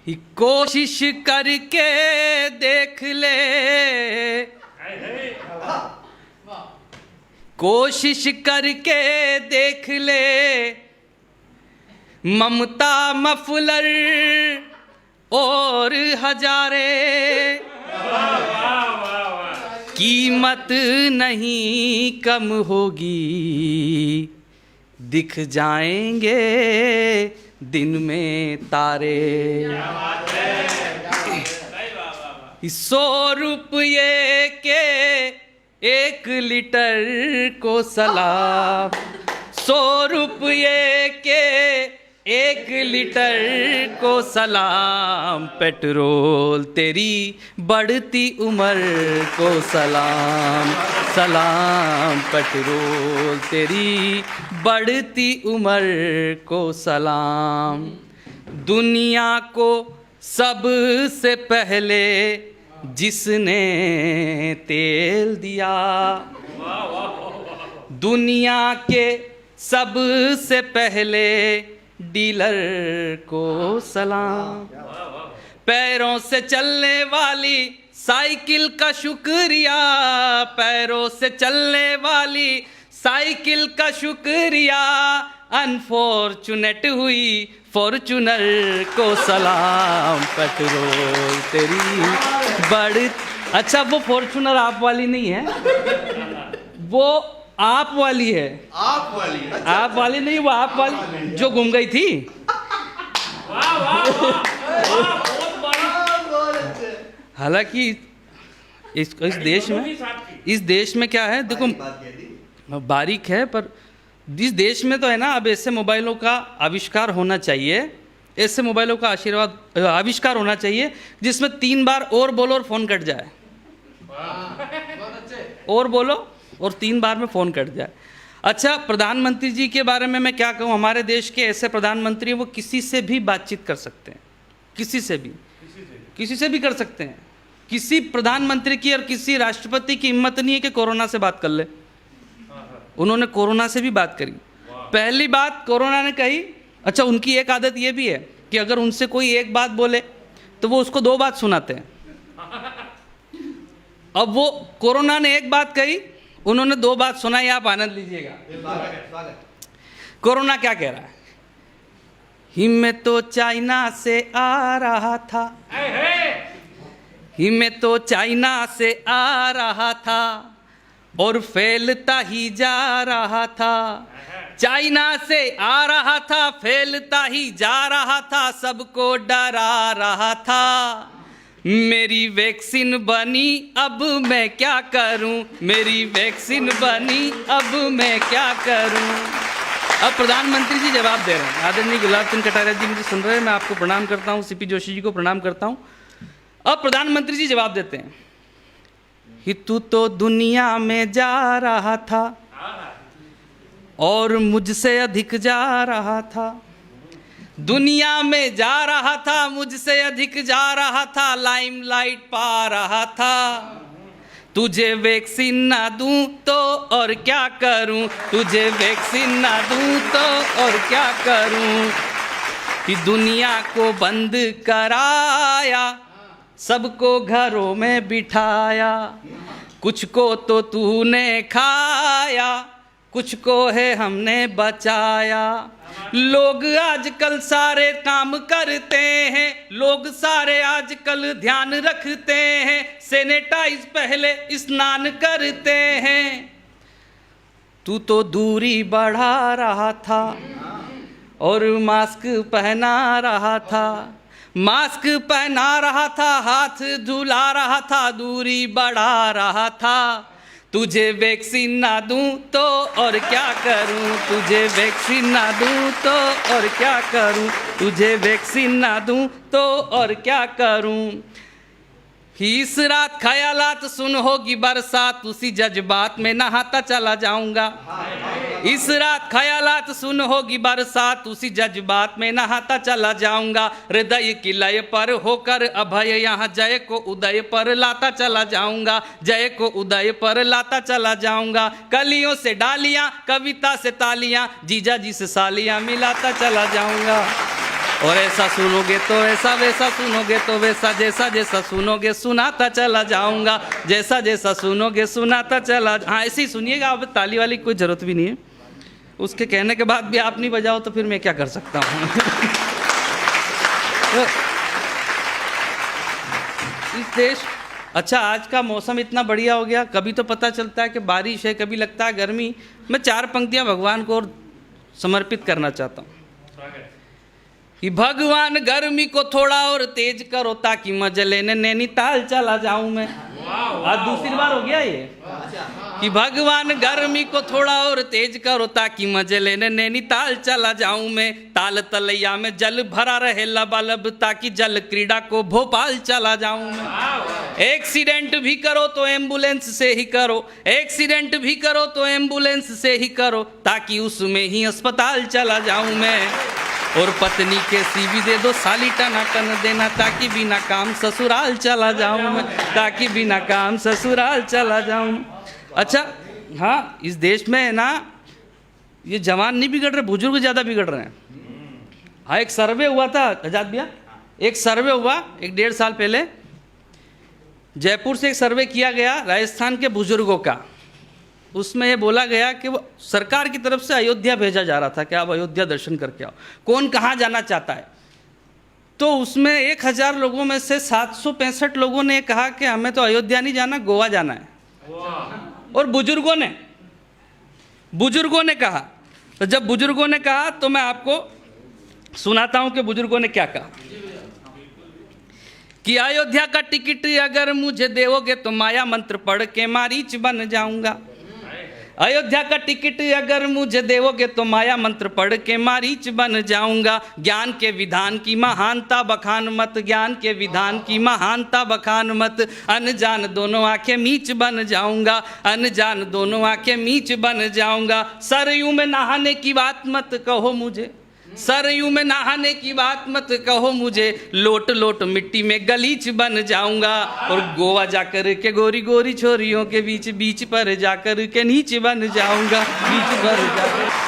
कोशिश करके देख ले, कोशिश करके देख ले, ममता मफलर और हजारे, कीमत नहीं कम होगी, दिख जाएंगे दिन में तारे। 100 रुपये के 1 लीटर को सलाम, 100 रुपये के 1 लीटर को सलाम, पेट्रोल तेरी बढ़ती उम्र को सलाम, सलाम पेट्रोल तेरी बढ़ती उम्र को सलाम। दुनिया को सबसे पहले जिसने तेल दिया, दुनिया के सबसे पहले डीलर को सलाम। पैरों से चलने वाली साइकिल का शुक्रिया, पैरों से चलने वाली साइकिल का शुक्रिया, अनफॉर्चुनेट हुई फॉर्चूनर को सलाम, पेट्रोल तेरी बड़ी। अच्छा वो फॉर्चूनर आप वाली नहीं है, वो आप वाली है, आप वाली, अच्छा, आप वाली नहीं, वो आप वाली जो गुम गई थी। हालांकि इस देश में क्या है, देखो बारीक है, पर इस देश में तो है ना, अब ऐसे मोबाइलों का आविष्कार होना चाहिए, ऐसे मोबाइलों का आविष्कार होना चाहिए जिसमें 3 बार और बोलो और फ़ोन कट जाए, और बोलो और 3 बार में फ़ोन कट जाए। अच्छा, प्रधानमंत्री जी के बारे में मैं क्या कहूँ, हमारे देश के ऐसे प्रधानमंत्री वो किसी से भी बातचीत कर सकते हैं, किसी से भी कर सकते हैं। किसी प्रधानमंत्री की और किसी राष्ट्रपति की हिम्मत नहीं है कि कोरोना से बात कर ले। उन्होंने कोरोना से भी बात करी। पहली बात कोरोना ने कही, अच्छा उनकी एक आदत ये भी है कि अगर उनसे कोई एक बात बोले तो वो उसको 2 बात सुनाते हैं। अब वो कोरोना ने एक बात कही, उन्होंने 2 बात सुनाई, आप आनंद लीजिएगा। कोरोना क्या कह रहा है, ही मैं तो चाइना से आ रहा था, ही मैं तो चाइना से आ रहा था और फैलता ही जा रहा था, चाइना से आ रहा था, फैलता ही जा रहा था, सबको डरा रहा था, मेरी वैक्सीन बनी अब मैं क्या करूं, मेरी वैक्सीन बनी अब मैं क्या करूं। अब प्रधानमंत्री जी जवाब दे रहे हैं। आदरणीय गुलाब चंद कटारिया जी मुझे सुन रहे हैं, मैं आपको प्रणाम करता हूं, सीपी जोशी जी को प्रणाम करता हूं। अब प्रधानमंत्री जी जवाब देते हैं, कि तू तो दुनिया में जा रहा था और मुझसे अधिक जा रहा था, दुनिया में जा रहा था, मुझसे अधिक जा रहा था, लाइमलाइट पा रहा था, तुझे वैक्सीन ना दूं तो और क्या करूं, तुझे वैक्सीन ना दूं तो और क्या करूं, कि दुनिया को बंद कराया, सबको घरों में बिठाया, कुछ को तो तूने खाया, कुछ को है हमने बचाया। लोग आजकल सारे काम करते हैं, लोग सारे आजकल ध्यान रखते हैं, सैनिटाइज पहले स्नान करते हैं, तू तो दूरी बढ़ा रहा था और मास्क पहना रहा था, मास्क पहना रहा था, हाथ धुला रहा था, दूरी बढ़ा रहा था, तुझे वैक्सीन ना दूं तो और क्या करूं, तुझे वैक्सीन ना दूं तो और क्या करूं, तुझे वैक्सीन ना दूं तो और क्या करूं। इस रात ख्यालात सुन होगी बरसात, उसी जज्बात में नहाता चला जाऊंगा, इस रात ख्यालात सुन होगी बरसात, उसी जज्बात में नहाता चला जाऊंगा, हृदय की लय पर होकर अभय यहाँ जय को उदय पर लाता चला जाऊंगा, जय को उदय पर लाता चला जाऊंगा, कलियों से डालियां, कविता से तालियां, जीजा जी से सालियां मिलाता चला जाऊंगा। और ऐसा सुनोगे तो ऐसा, वैसा सुनोगे तो वैसा, जैसा जैसा सुनोगे सुनाता चला जाऊंगा, जैसा जैसा सुनोगे सुनाता चला। हाँ ऐसे ही सुनिएगा, अब ताली वाली कोई ज़रूरत भी नहीं है। उसके कहने के बाद भी आप नहीं बजाओ तो फिर मैं क्या कर सकता हूँ। इस देश, अच्छा आज का मौसम इतना बढ़िया हो गया, कभी तो पता चलता है कि बारिश है, कभी लगता है गर्मी। मैं 4 पंक्तियाँ भगवान को समर्पित करना चाहता हूँ कि भगवान गर्मी को थोड़ा और तेज करो ताकि मजे लेने नैनीताल चला जाऊं मैं। आज दूसरी बार हो गया ये कि भगवान गर्मी को थोड़ा और तेज करो ताकि मजे लेने नैनीताल चला जाऊं मैं। ताल तलैया में जल भरा रहे लबालब ताकि जल क्रीड़ा को भोपाल चला जाऊं मैं। एक्सीडेंट भी करो तो एम्बुलेंस से ही करो, एक्सीडेंट भी करो तो एम्बुलेंस से ही करो ताकि उसमें ही अस्पताल चला जाऊं मैं। और पत्नी के सीवी दे दो साली टना टन देना ताकि बिना काम ससुराल चला जाऊं मैं, ताकि बिना काम ससुराल चला जाऊं। अच्छा हाँ, इस देश में है ना ये जवान नहीं बिगड़ रहे, बुजुर्ग ज़्यादा बिगड़ रहे हैं। हाँ एक सर्वे हुआ था आजाद भैया, एक सर्वे हुआ 1-1.5 साल पहले, जयपुर से एक सर्वे किया गया राजस्थान के बुजुर्गों का। उसमें ये बोला गया कि वो सरकार की तरफ से अयोध्या भेजा जा रहा था कि आप अयोध्या दर्शन करके आओ, कौन कहाँ जाना चाहता है। तो उसमें 1000 लोगों में से 765 लोगों ने कहा कि हमें तो अयोध्या नहीं जाना, गोवा जाना है। और बुजुर्गों ने कहा, तो जब बुजुर्गों ने कहा तो मैं आपको सुनाता हूं कि बुजुर्गों ने क्या कहा कि अयोध्या का टिकट अगर मुझे देवोगे तो माया मंत्र पढ़ के मारीच बन जाऊंगा। अयोध्या का टिकट अगर मुझे देवोगे तो माया मंत्र पढ़ के मारीच बन जाऊंगा। ज्ञान के विधान की महानता बखान मत, ज्ञान के विधान की महानता बखान मत। अनजान दोनों आंखें मीच बन जाऊंगा, अनजान दोनों आंखें मीच बन जाऊंगा। सरयू में नहाने की बात मत कहो मुझे, सरयू में नहाने की बात मत कहो मुझे, लोट लोट मिट्टी में गलीच बन जाऊंगा। और गोवा जाकर के गोरी गोरी छोरियों के बीच बीच पर जाकर के नीचे बन जाऊंगा, बीच पर जाकर।